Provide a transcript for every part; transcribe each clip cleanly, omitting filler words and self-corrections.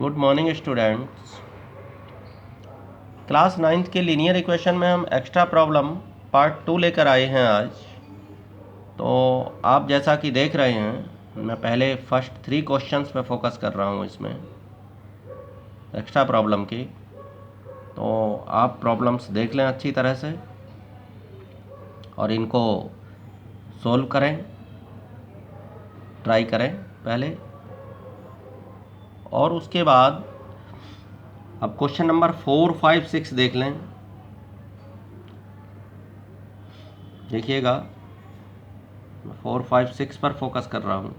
Good morning students. Class 9th के linear equation में हम एक्स्ट्रा प्रॉब्लम पार्ट 2 लेकर आए हैं आज। तो आप जैसा कि देख रहे हैं, मैं पहले फर्स्ट 3 क्वेश्चंस पे फोकस कर रहा हूँ इसमें एक्स्ट्रा प्रॉब्लम की। तो आप प्रॉब्लम्स देख लें अच्छी तरह से और इनको सोल्व करें, ट्राई करें पहले, और उसके बाद अब क्वेश्चन नंबर 4, 5, 6 देख लें। देखिएगा, 4, 5, 6 पर फोकस कर रहा हूँ।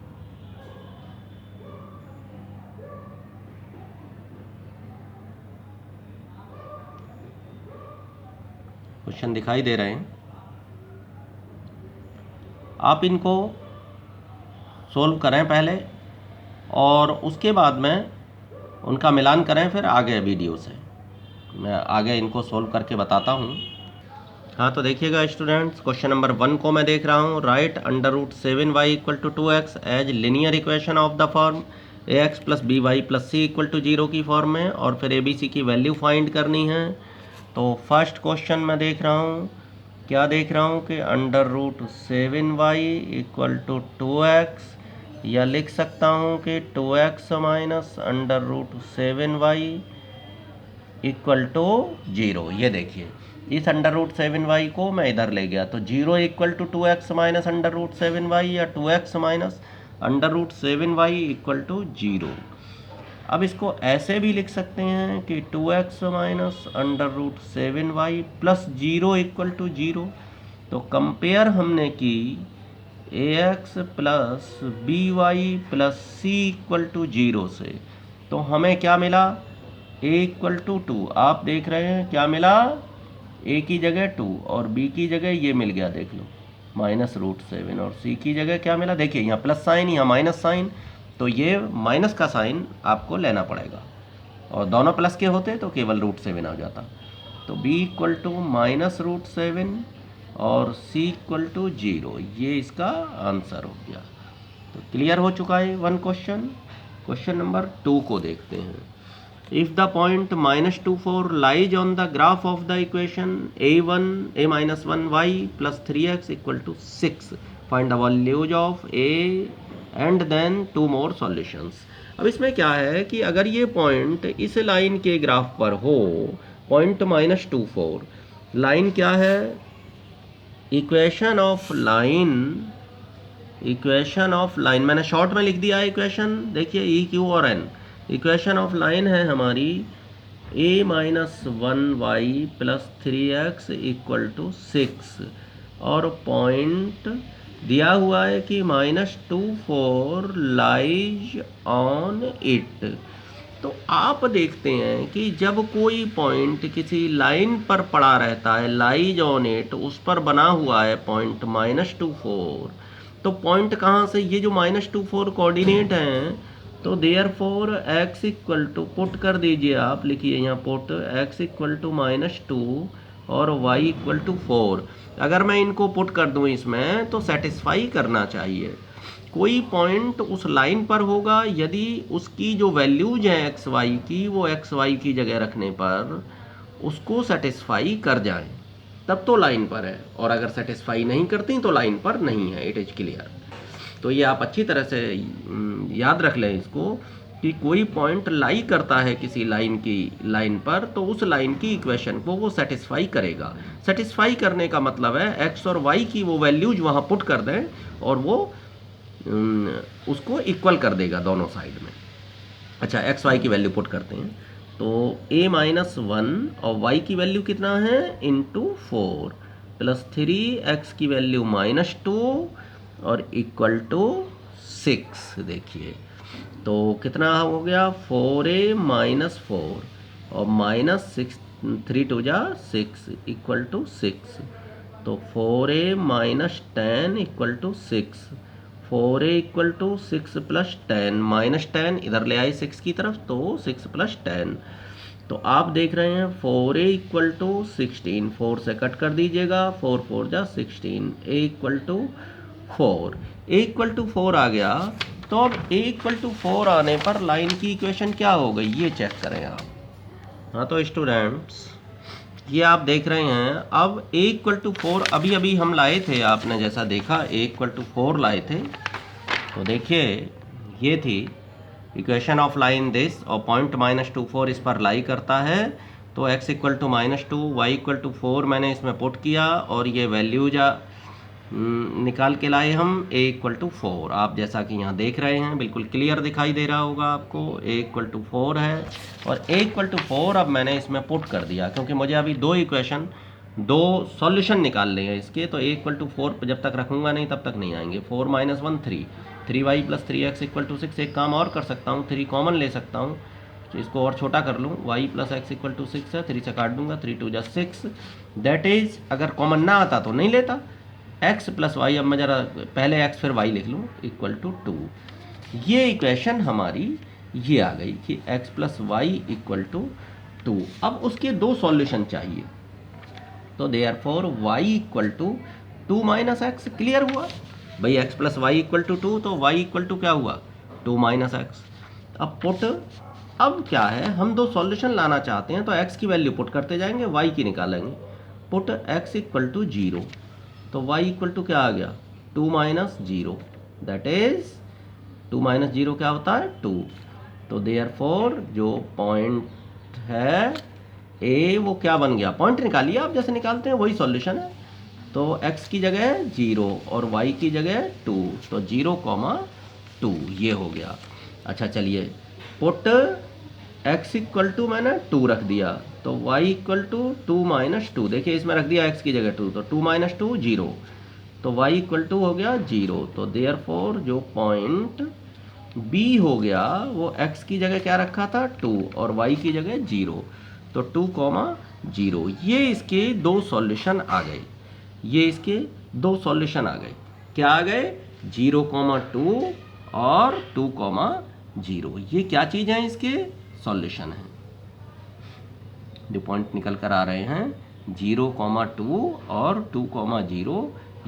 क्वेश्चन दिखाई दे रहे हैं, आप इनको सोल्व करें पहले और उसके बाद में उनका मिलान करें। फिर आगे वीडियो से मैं आगे इनको सोल्व करके बताता हूँ। हाँ, तो देखिएगा स्टूडेंट्स, क्वेश्चन नंबर 1 को मैं देख रहा हूँ। Write √7y = 2x as linear equation of the form ax + by + c = 0 की फॉर्म में, और फिर abc की वैल्यू फाइंड करनी है। तो फर्स्ट क्वेश्चन मैं देख रहा हूँ, क्या देख रहा हूँ कि √7y = 2x, या लिख सकता हूँ कि 2x - √7y = 0। ये देखिए, इस √7y को मैं इधर ले गया तो 0 = 2x - √7y, या 2x - √7y = 0। अब इसको ऐसे भी लिख सकते हैं कि 2x - √7y + 0 = 0। तो कंपेयर हमने की ax + by + c = 0 से, तो हमें क्या मिला? a = 2। आप देख रहे हैं क्या मिला? a की जगह 2 और b की जगह ये मिल गया, देख लो -√7, और c की जगह क्या मिला? देखिए, यहाँ प्लस साइन, यहाँ माइनस साइन, तो ये माइनस का साइन आपको लेना पड़ेगा, और दोनों प्लस के होते तो केवल √7 आ जाता। तो b = -√7 और c = 0। ये इसका आंसर हो गया। तो क्लियर हो चुका है 1 क्वेश्चन। क्वेश्चन नंबर 2 को देखते हैं। If the point -2, 4 lies on the graph of the equation a-1y + 3x = 6, find the values of a and then 2 more solutions। अब इसमें क्या है कि अगर ये पॉइंट इस लाइन के ग्राफ पर हो, पॉइंट -2, 4, लाइन क्या है? इक्वेशन ऑफ लाइन मैंने शॉर्ट में लिख दिया है इक्वेशन। देखिए, ई, क्यू और एन। इक्वेशन ऑफ लाइन है हमारी a - 1y + 3x = 6, और पॉइंट दिया हुआ है कि -2, 4 लाइज ऑन इट। तो आप देखते हैं कि जब कोई पॉइंट किसी लाइन पर पड़ा रहता है, लाइज ऑन इट, उस पर बना हुआ है पॉइंट -2, 4, तो पॉइंट कहाँ से? ये जो -2, 4 कोऑर्डिनेट हैं, तो देयरफॉर x = पुट कर दीजिए, आप लिखिए यहाँ पुट x = -2 और y = 4। अगर मैं इनको पुट कर दूँ इसमें, तो सेटिस्फाई करना चाहिए। कोई पॉइंट उस लाइन पर होगा, यदि उसकी जो वैल्यूज हैं एक्स वाई की, वो एक्स वाई की जगह रखने पर उसको सेटिस्फाई कर जाएं, तब तो लाइन पर है, और अगर सेटिस्फाई नहीं करती तो लाइन पर नहीं है। It is clear. तो ये आप अच्छी तरह से याद रख लें इसको, कि कोई पॉइंट लाई करता है किसी लाइन पर, तो उस लाइन की इक्वेशन को वो सेटिस्फाई करेगा। सेटिस्फाई करने का मतलब है एक्स और वाई की वो वैल्यूज वहाँ पुट कर दें, और वो उसको इक्वल कर देगा दोनों साइड में। अच्छा, एक्स वाई की वैल्यू पुट करते हैं, तो a - 1 और y की वैल्यू कितना है? *4 + 3x की वैल्यू -2 और = 6। देखिए, तो कितना हो गया? 4a - 4 और -6, 3 2 6 = 6। तो 4a - 10 = 6। 4a = 6 + 10, -10 इधर ले आए 6 की तरफ, तो 6 + 10। तो आप देख रहे हैं 4a = 16, 4 से कट कर दीजिएगा, 4 4 16, a = 4। a = 4 आ गया, तो अब a इक्वल टू 4 आने पर लाइन की इक्वेशन क्या हो गई ये चेक करें आप। हाँ तो स्टूडेंट्स ये आप देख रहे हैं, अब a इक्वल टू 4 अभी अभी हम लाए थे, आपने जैसा देखा a इक्वल टू 4 लाए थे। तो देखिए ये थी इक्वेशन ऑफ लाइन दिस, और पॉइंट -24 इस पर लाई करता है। तो x equal to -2 y equal to 4 मैंने इसमें पुट किया, और ये वैल्यू निकाल के लाए हम a इक्वल टू 4। आप जैसा कि यहाँ देख रहे हैं बिल्कुल क्लियर दिखाई दे रहा होगा आपको, a इक्वल टू 4 है, और a इक्वल टू 4 अब मैंने इसमें पुट कर दिया, क्योंकि मुझे अभी दो सॉल्यूशन निकालने हैं इसके। तो a इक्वल टू 4 जब तक रखूँगा नहीं तब तक नहीं आएंगे। 4 - 1 3, 3y + 3x इक्वल टू 6। एक काम और कर सकता हूँ, 3 कॉमन ले सकता हूँ, तो इसको और छोटा कर लूँ, y + x इक्वल टू 6 है, 3 से काट दूंगा, 3 × 2 = 6। दैट इज अगर कॉमन ना आता तो नहीं लेता, x + y, अब मैं ज़रा पहले x फिर y लिख लूँ, इक्वल टू 2। ये इक्वेशन हमारी ये आ गई कि x + y इक्वल टू 2। अब उसके दो सॉल्यूशन चाहिए, तो therefore y equal to 2 - x। Clear हुआ भाई, x + y इक्वल टू 2, तो y इक्वल टू क्या हुआ 2 - x। अब पुट, अब क्या है, हम दो सॉल्यूशन लाना चाहते हैं तो x की वैल्यू पुट करते जाएंगे, y की निकालेंगे। पुट x इक्वल टू 0, तो y इक्वल टू क्या आ गया 2 - 0, दैट इज 2 - 0 क्या होता है 2। तो देयरफॉर जो पॉइंट है ए वो क्या बन गया, पॉइंट निकालिए आप जैसे निकालते हैं वही सॉल्यूशन है। तो x की जगह 0 और y की जगह 2, तो 0, 2 ये हो गया। अच्छा चलिए, पुट x इक्वल टू मैंने 2 रख दिया, तो y इक्वल टू 2 - 2, देखिए इसमें रख दिया x की जगह 2, तो 2 - 2 0, तो y इक्वल टू हो गया 0। तो देयरफॉर जो पॉइंट b हो गया वो x की जगह क्या रखा था 2 और y की जगह 0, तो 2, 0। ये इसके दो सॉल्यूशन आ गए, ये इसके दो सॉल्यूशन आ गए। क्या आ गए 0, 2 और 2, 0। ये क्या चीज़ है, इसके सॉल्यूशन है। जो पॉइंट निकल कर आ रहे हैं 0, 2 और 2, 0,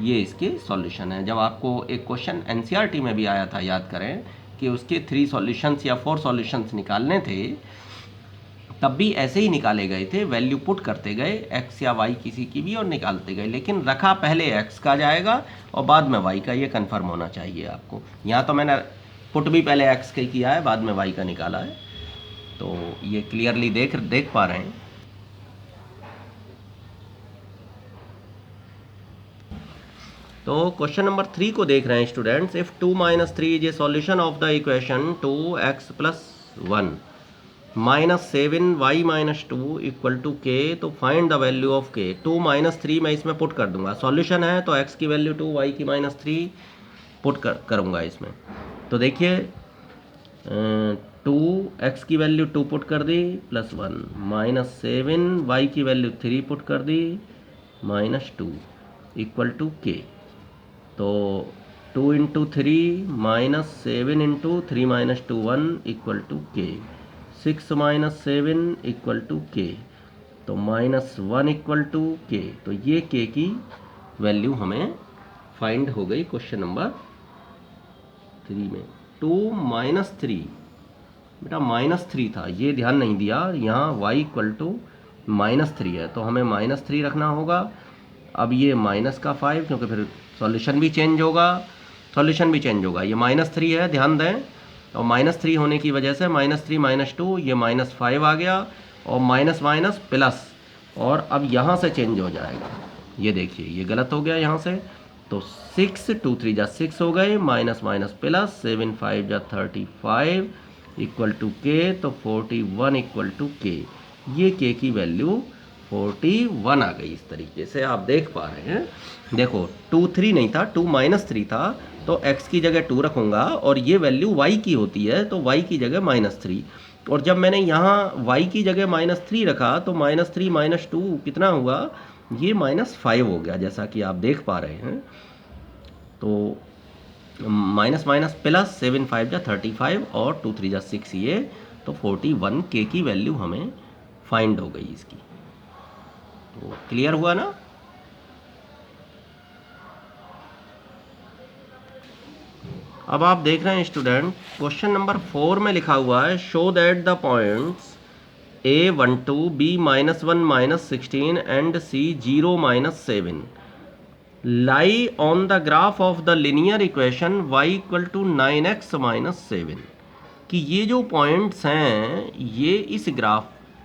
ये इसके सॉल्यूशन है। जब आपको एक क्वेश्चन एनसीईआरटी में भी आया था, याद करें कि उसके 3 सॉल्यूशंस या 4 सॉल्यूशंस निकालने थे, तब भी ऐसे ही निकाले गए थे, वैल्यू पुट करते गए x या y किसी की भी और निकालते गए, लेकिन रखा पहले x का जाएगा और बाद में y का, ये कंफर्म होना चाहिए आपको। यहाँ तो मैंने पुट भी पहले x का किया है, बाद में y का निकाला है, तो ये क्लियरली देख पा रहे हैं। तो क्वेश्चन नंबर 3 को देख रहे हैं students. If 2 - 3 is a solution of the equation 2x + 1 -7y - 2 equal to k, तो find the value of k। 2 - 3 मैं इसमें पुट कर दूंगा, सॉल्यूशन है तो x की वैल्यू 2, y की -3 पुट करूंगा इसमें। तो देखिए 2 x की वैल्यू 2 पुट कर दी, +1 -7 y की वैल्यू 3 पुट कर दी, -2 इक्वल टू k। तो 2 × 3 -7 × 3 - 2 1 equal to k, 6 - 7 equal to k, तो -1 इक्वल टू k। तो ये k की वैल्यू हमें फाइंड हो गई क्वेश्चन नंबर 3 में। 2 - 3, बेटा -3 था, ये ध्यान नहीं दिया, यहाँ y इक्वल टू -3 है, तो हमें -3 रखना होगा। अब ये -5, क्योंकि फिर सॉल्यूशन भी चेंज होगा, ये -3 है, ध्यान दें, और -3 होने की वजह से -3 - 2 ये -5 आ गया, और माइनस माइनस प्लस, और अब यहाँ से चेंज हो जाएगा, ये देखिए ये गलत हो गया यहाँ से। तो 6, 2 3 = 6 हो गए, minus minus plus, 7 5 = 35 equal to k, तो 41 इक्वल टू k। ये k की वैल्यू 41 आ गई। इस तरीके से आप देख पा रहे हैं, देखो 2 3 नहीं था, 2 - 3 था, तो x की जगह 2 रखूँगा, और ये वैल्यू y की होती है, तो y की जगह -3, और जब मैंने यहाँ y की जगह -3 रखा, तो -3 - 2 कितना हुआ, ये -5 हो गया, जैसा कि आप देख पा रहे हैं। तो माइनस माइनस प्लस, 7 5 = 35 और 2 3 = 6, ये तो 41 k की वैल्यू हमें फाइंड हो गई इसकी। तो क्लियर हुआ ना। अब आप देख रहे हैं स्टूडेंट, क्वेश्चन नंबर 4 में लिखा हुआ है show that the points A12 B-1 -16 and C0 -7 lie on the graph of the linear equation y = 9x - 7 कि ये जो पॉइंट्स हैं ये इस ग्राफ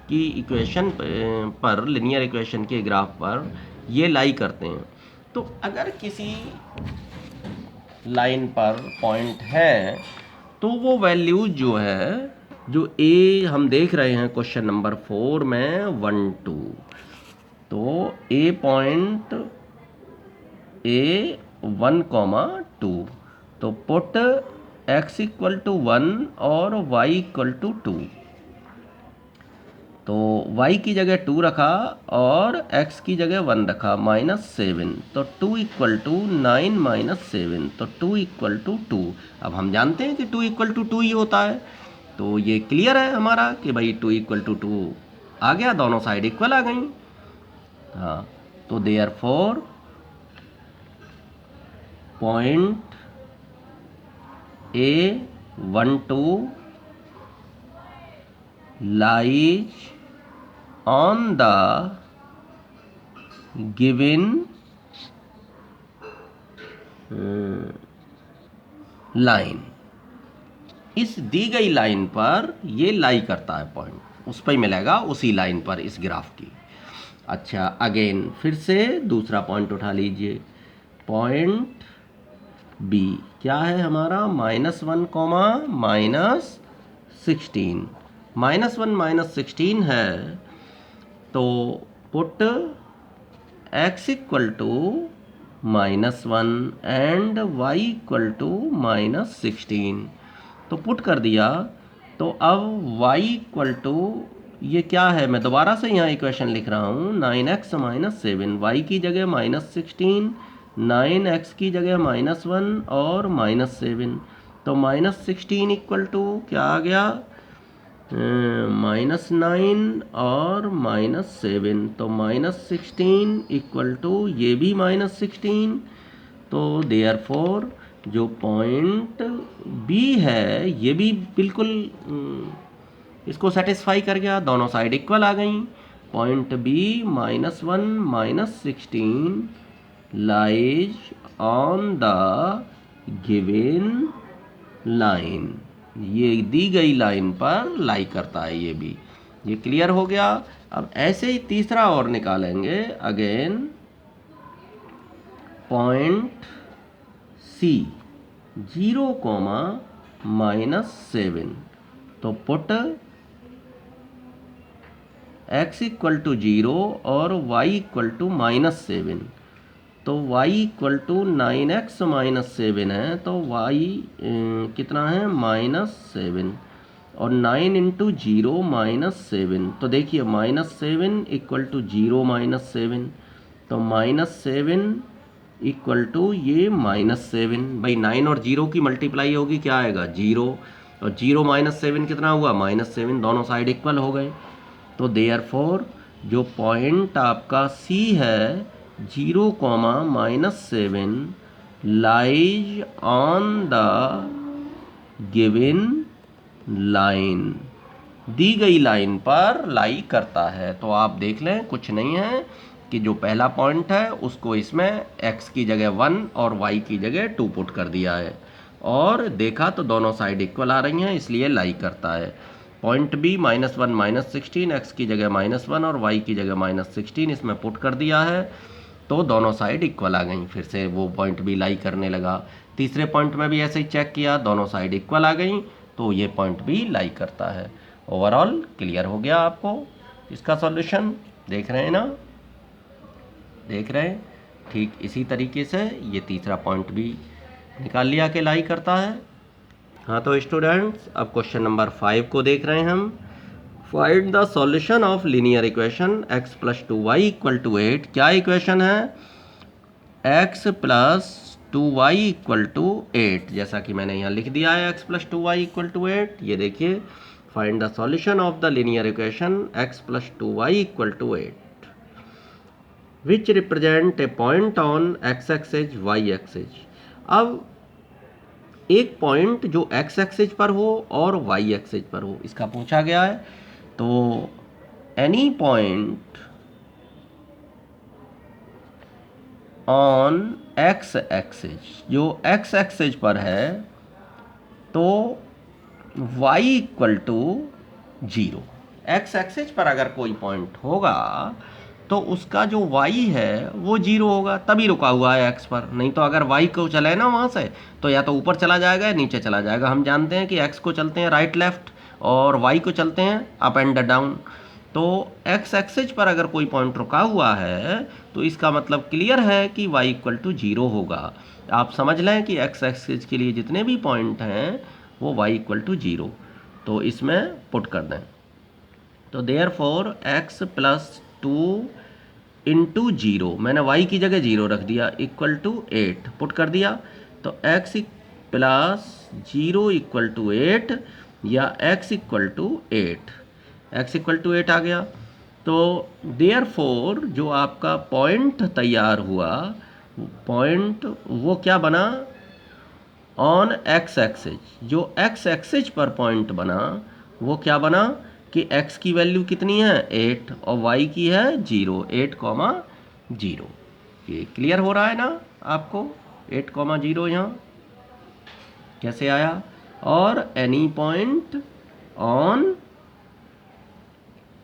की इक्वेशन पर लिनियर इक्वेशन के ग्राफ पर ये लाई करते हैं। तो अगर किसी लाइन पर पॉइंट है तो वो वैल्यूज जो है, जो ए हम देख रहे हैं क्वेश्चन नंबर 4 में 1 2, तो ए पॉइंट A1, 2, तो पुट x = 1 और y = 2, तो y की जगह 2 रखा और x की जगह 1 रखा -7, तो 2 = 9 - 7, तो 2 = 2। अब हम जानते हैं कि 2 = 2 ही होता है, तो ये क्लियर है हमारा कि भाई 2 = 2 आ गया, दोनों साइड इक्वल आ गई। हाँ, तो therefore point A12 lies on the given line, इस दी गई लाइन पर ये लाई करता है पॉइंट, उस पर मिलेगा उसी लाइन पर इस ग्राफ की। अच्छा, अगेन फिर से दूसरा पॉइंट उठा लीजिए, पॉइंट बी क्या है हमारा -1, -16, -1 -16 है, तो पुट x = -1 एंड y = -16, तो पुट कर दिया। तो अब y ये क्या है, मैं दोबारा से यहाँ इक्वेशन लिख रहा हूँ, 9x - 7, y की जगह -16, 9x की जगह -1 और -7, तो -16 = क्या आ गया, -9 और -7, तो -16 = ये भी -16, तो देयरफॉर जो पॉइंट बी है ये भी बिल्कुल इसको सेटिस्फाई कर गया, दोनों साइड इक्वल आ गई। Point B -1 -16 lies on the given line, ये दी गई लाइन पर लाई करता है, ये भी ये क्लियर हो गया। अब ऐसे ही तीसरा और निकालेंगे, अगेन पॉइंट सी 0, -7, तो पुट x = 0 और y = -7, तो y = 9x - 7 है, तो y कितना है -7, और 9 × 0 -7, तो देखिए -7 = 0 -7, तो -7 = ये -7, भाई 9 और 0 की मल्टीप्लाई होगी, क्या आएगा 0, और 0 -7 कितना हुआ -7, दोनों साइड इक्वल हो गए। तो देयरफॉर जो पॉइंट आपका C है 0, -7 lies on the given line, दी गई लाइन पर लाई करता है। तो आप देख लें, कुछ नहीं है कि जो पहला पॉइंट है उसको इसमें x की जगह 1 और y की जगह 2 पुट कर दिया है, और देखा तो दोनों साइड इक्वल आ रही हैं, इसलिए लाई करता है। पॉइंट बी -1 -16, x की जगह -1 और y की जगह -16 इसमें पुट कर दिया है, तो दोनों साइड इक्वल आ गई, फिर से वो पॉइंट भी लाई करने लगा। तीसरे पॉइंट में भी ऐसे ही चेक किया, दोनों साइड इक्वल आ गई, तो ये पॉइंट भी लाई करता है। ओवरऑल क्लियर हो गया आपको इसका सॉल्यूशन, देख रहे हैं ना, देख रहे हैं। ठीक इसी तरीके से ये तीसरा पॉइंट भी निकाल लिया कि लाई करता है। हाँ, तो स्टूडेंट्स अब क्वेश्चन नंबर 5 को देख रहे हैं हम। Find the solution of linear equation x + 2y = 8। क्या इक्वेशन है, x + 2y = 8, जैसा कि मैंने यहाँ लिख दिया है x + 2y = 8। ये देखिए, find the solution of the linear equation x + 2y = 8 which represent a point on x axis y axis. अब एक पॉइंट जो एक्स एक्सिस पर हो और वाई एक्सिस पर हो, इसका पूछा गया है। तो any point on x axis, जो एक्स एक्सिस पर है, तो y equal to 0। X axis पर अगर कोई पॉइंट होगा तो उसका जो y है वो 0 होगा, तभी रुका हुआ है x पर। नहीं तो अगर y को चले ना वहाँ से, तो या तो ऊपर चला जाएगा या नीचे चला जाएगा। हम जानते हैं कि x को चलते हैं राइट लेफ्ट और y को चलते हैं अप एंड डाउन। तो x एक्सिस पर अगर कोई पॉइंट रुका हुआ है तो इसका मतलब क्लियर है कि y इक्वल टू 0 होगा। आप समझ लें कि x एक्सिस के लिए जितने भी पॉइंट हैं वो y इक्वल टू 0, तो इसमें पुट कर दें। तो therefore x plus 2 into 0, मैंने y की जगह 0 रख दिया, इक्वल टू 8 पुट कर दिया। तो x प्लस 0 इक्वल टू 8 या x equal to 8, x equal to 8 आ गया। तो देयर फोर जो आपका पॉइंट तैयार हुआ, पॉइंट वो क्या बना, ऑन एक्स एक्सिस, जो एक्स एक्सिस पर पॉइंट बना वो क्या बना कि x की वैल्यू कितनी है 8 और y की है 0, 8,0। ये क्लियर हो रहा है ना आपको, 8,0 यहाँ कैसे आया। और any point on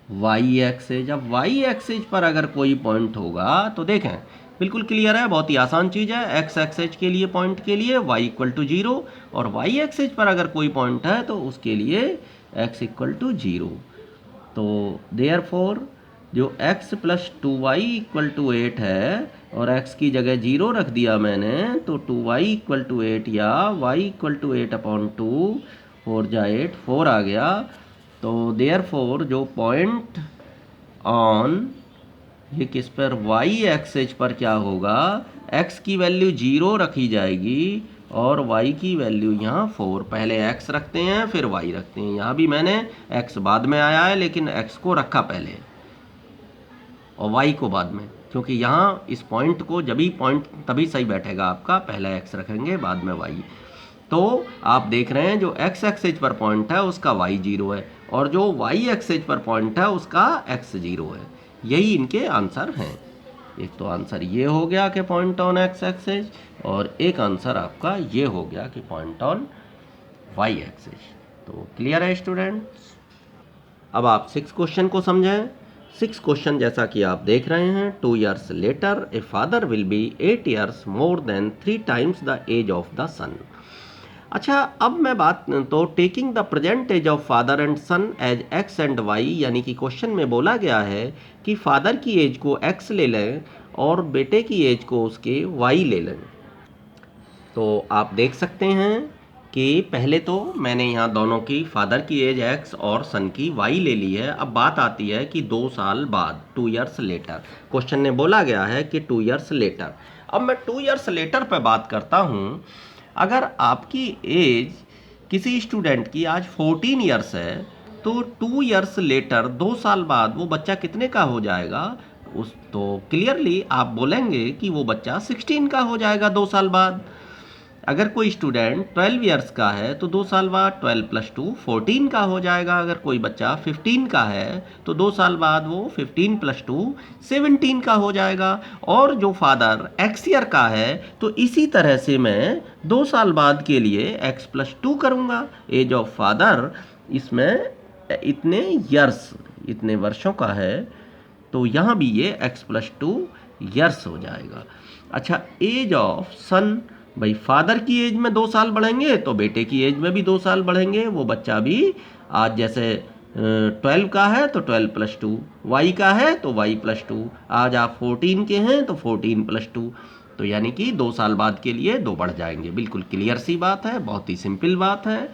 y axis, जब वाई एक्सिस पर अगर कोई पॉइंट होगा तो देखें बिल्कुल क्लियर है, बहुत ही आसान चीज़ है। एक्स एक्सिस के लिए पॉइंट के लिए y इक्वल टू 0 और वाई एक्सिस पर अगर कोई पॉइंट है तो उसके लिए x इक्वल टू 0। तो देयर फोर जो x plus 2y equal to 8 है और x की जगह 0 रख दिया मैंने, तो 2y इक्वल टू 8 या y इक्वल टू 8/2, 4 जा 8 4 आ गया। तो देयर फोर जो पॉइंट ऑन ये किस पर, y एक्सिस पर क्या होगा, x की वैल्यू 0 रखी जाएगी और y की वैल्यू यहाँ 4। पहले x रखते हैं फिर y रखते हैं। यहाँ भी मैंने x बाद में आया है लेकिन x को रखा पहले और y को बाद में, क्योंकि यहाँ इस पॉइंट को जब भी पॉइंट तभी सही बैठेगा आपका, पहले x रखेंगे बाद में y। तो आप देख रहे हैं जो x एक्सिस पर पॉइंट है उसका y 0 है और जो y एक्सिस पर पॉइंट है उसका x 0 है। यही इनके आंसर हैं। एक तो आंसर ये हो गया कि पॉइंट ऑन एक्स एक्सिस, और एक आंसर आपका ये हो गया कि पॉइंट ऑन वाई एक्सिस। तो क्लियर है स्टूडेंट्स। अब आप 6 क्वेश्चन को समझें। 6 क्वेश्चन जैसा कि आप देख रहे हैं, 2 years later a father will be 8 years more than 3 times the age of the son. अच्छा, अब मैं बात तो taking the present age of father and son age x and y, यानी कि क्वेश्चन में बोला गया है कि फादर की एज को एक्स ले लें और बेटे की एज को उसके वाई ले लें। तो आप देख सकते हैं कि पहले तो मैंने यहाँ दोनों की, फादर की एज एक्स और सन की वाई ले ली है। अब बात आती है कि 2 साल बाद, 2 years लेटर, क्वेश्चन ने बोला गया है कि 2 years लेटर। अब मैं 2 years लेटर पर बात करता हूँ। अगर आपकी एज किसी स्टूडेंट की आज 14 years है तो 2 years लेटर, 2 साल बाद वो बच्चा कितने का हो जाएगा, उस तो क्लियरली आप बोलेंगे कि वो बच्चा 16 का हो जाएगा 2 साल बाद। अगर कोई स्टूडेंट 12 years का है तो 2 साल बाद 12 + 2 14 का हो जाएगा। अगर कोई बच्चा 15 का है तो 2 साल बाद वो 15 + 2 17 का हो जाएगा। और जो फादर x ईयर का है तो इसी तरह से मैं 2 साल बाद के लिए x + 2 करूँगा। एज ऑफ फादर इसमें इतने ईयर्स, इतने वर्षों का है, तो यहाँ भी ये x + 2 ईयर्स हो जाएगा। अच्छा, एज ऑफ सन, भाई फादर की एज में 2 साल बढ़ेंगे तो बेटे की एज में भी 2 साल बढ़ेंगे। वो बच्चा भी आज जैसे 12 का है तो 12 + 2, y का है तो y + 2, आज आप 14 के हैं तो 14 + 2, तो यानी कि 2 साल बाद के लिए 2 बढ़ जाएंगे। बिल्कुल क्लियर सी बात है, बहुत ही सिंपल बात है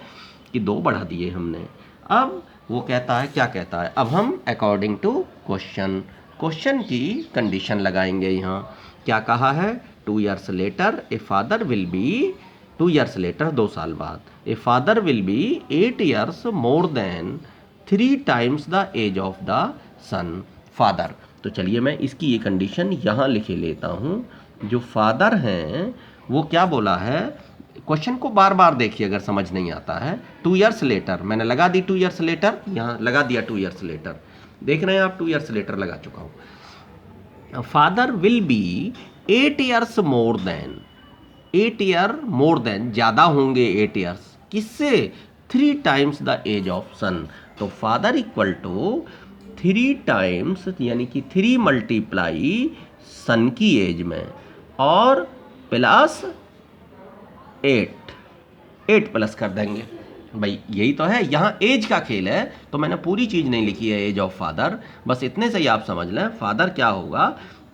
कि 2 बढ़ा दिए हमने। अब वो कहता है, क्या कहता है, अब हम अकॉर्डिंग टू क्वेश्चन की कंडीशन लगाएंगे। यहाँ क्या कहा है, 2 years later a father will be, 2 years later 2 साल बाद, a father will be 8 years more than 3 times the age of the son, father. तो चलिए मैं इसकी ये कंडीशन यहाँ लिखे लेता हूँ। जो फादर हैं वो क्या बोला है, क्वेश्चन को बार बार देखिए अगर समझ नहीं आता है। 2 ईयर्स लेटर, मैंने लगा दी 2 ईयर्स लेटर, यहाँ लगा दिया 2 ईयर्स लेटर, देख रहे हैं आप 2 ईयर्स लेटर लगा चुका हूँ। Father will be 8 years more than, 8 year more than, ज़्यादा होंगे 8 ईयर्स, किससे? 3 टाइम्स द एज ऑफ सन। तो फादर इक्वल टू 3 टाइम्स, यानी कि 3 मल्टीप्लाई सन की एज में, और प्लस 8 प्लस कर देंगे। भाई यही तो है, यहाँ एज का खेल है, तो मैंने पूरी चीज़ नहीं लिखी है एज ऑफ फादर, बस इतने से ही आप समझ लें। फादर क्या होगा,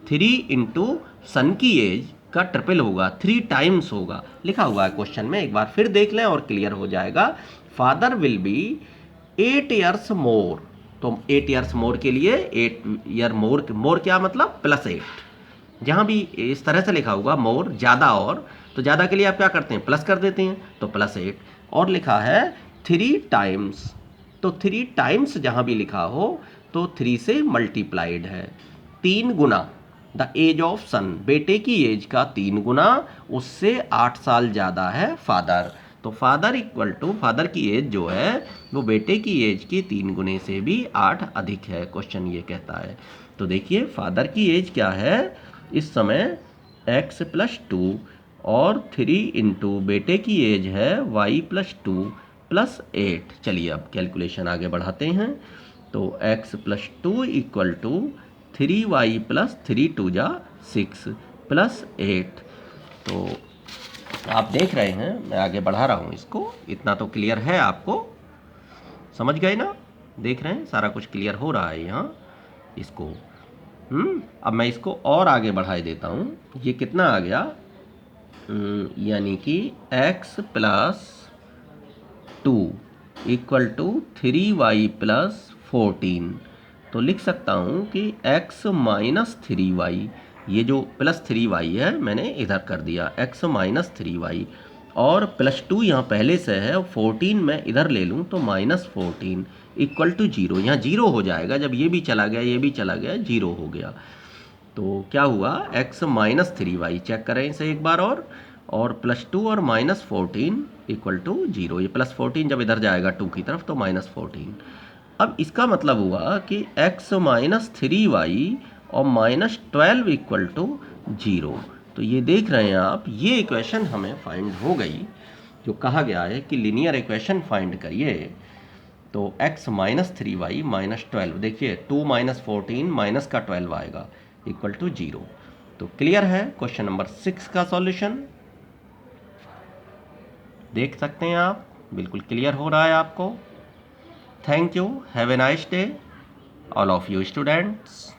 3 इंटू सन की एज का ट्रिपल होगा, 3 टाइम्स होगा, लिखा हुआ है क्वेश्चन में, एक बार फिर देख लें और क्लियर हो जाएगा। Father will be 8 years more, तो 8 ईयर्स मोर के लिए 8 ईयर मोर, मोर क्या मतलब? प्लस 8। जहाँ भी इस तरह से लिखा होगा मोर, ज़्यादा, और तो ज़्यादा के लिए आप क्या करते हैं? प्लस कर देते हैं, तो प्लस 8। और लिखा है 3 टाइम्स, तो 3 टाइम्स जहाँ भी लिखा हो तो 3 से मल्टीप्लाइड है, 3 गुना द एज ऑफ सन, बेटे की एज का 3 गुना, उससे 8 साल ज़्यादा है फादर। तो फादर इक्वल टू, फादर की एज जो है वो बेटे की एज के 3 गुने से भी 8 अधिक है, क्वेश्चन ये कहता है। तो देखिए फादर की एज क्या है इस समय, x प्लस 2, और 3 इंटू बेटे की एज है y प्लस 2 प्लस 8। चलिए अब कैलकुलेशन आगे बढ़ाते हैं। तो x plus 2 equal to 3y plus 3 2 जा 6 प्लस 8। तो आप देख रहे हैं मैं आगे बढ़ा रहा हूँ इसको, इतना तो क्लियर है, आपको समझ गए ना? देख रहे हैं सारा कुछ क्लियर हो रहा है यहाँ इसको। अब मैं इसको और आगे बढ़ा देता हूँ। ये कितना आ गया, यानी कि x plus 2 equal to 3y plus 14। तो लिख सकता हूँ कि x माइनस 3y, ये जो प्लस 3y है मैंने इधर कर दिया, x माइनस 3y, और प्लस 2 यहाँ पहले से है, 14 मैं इधर ले लूँ तो माइनस 14 इक्वल टू 0। यहाँ 0 हो जाएगा, जब ये भी चला गया ये भी चला गया, 0 हो गया। तो क्या हुआ, x माइनस 3y, चेक करें इसे एक बार और प्लस 2 और माइनस 14 इक्वल टू 0। ये प्लस 14 जब इधर जाएगा 2 की तरफ तो माइनस 14। अब इसका मतलब हुआ कि x माइनस 3y और माइनस 12 इक्वल टू 0। तो ये देख रहे हैं आप, ये इक्वेशन हमें फाइंड हो गई, जो कहा गया है कि लीनियर इक्वेशन फाइंड करिए। तो x माइनस 3y माइनस 12, देखिए 2 माइनस 14 माइनस का 12 आएगा इक्वल टू 0। तो क्लियर है क्वेश्चन नंबर 6 का सॉल्यूशन, देख सकते हैं आप, बिल्कुल क्लियर हो रहा है आपको। Thank you, have a nice day all of you students.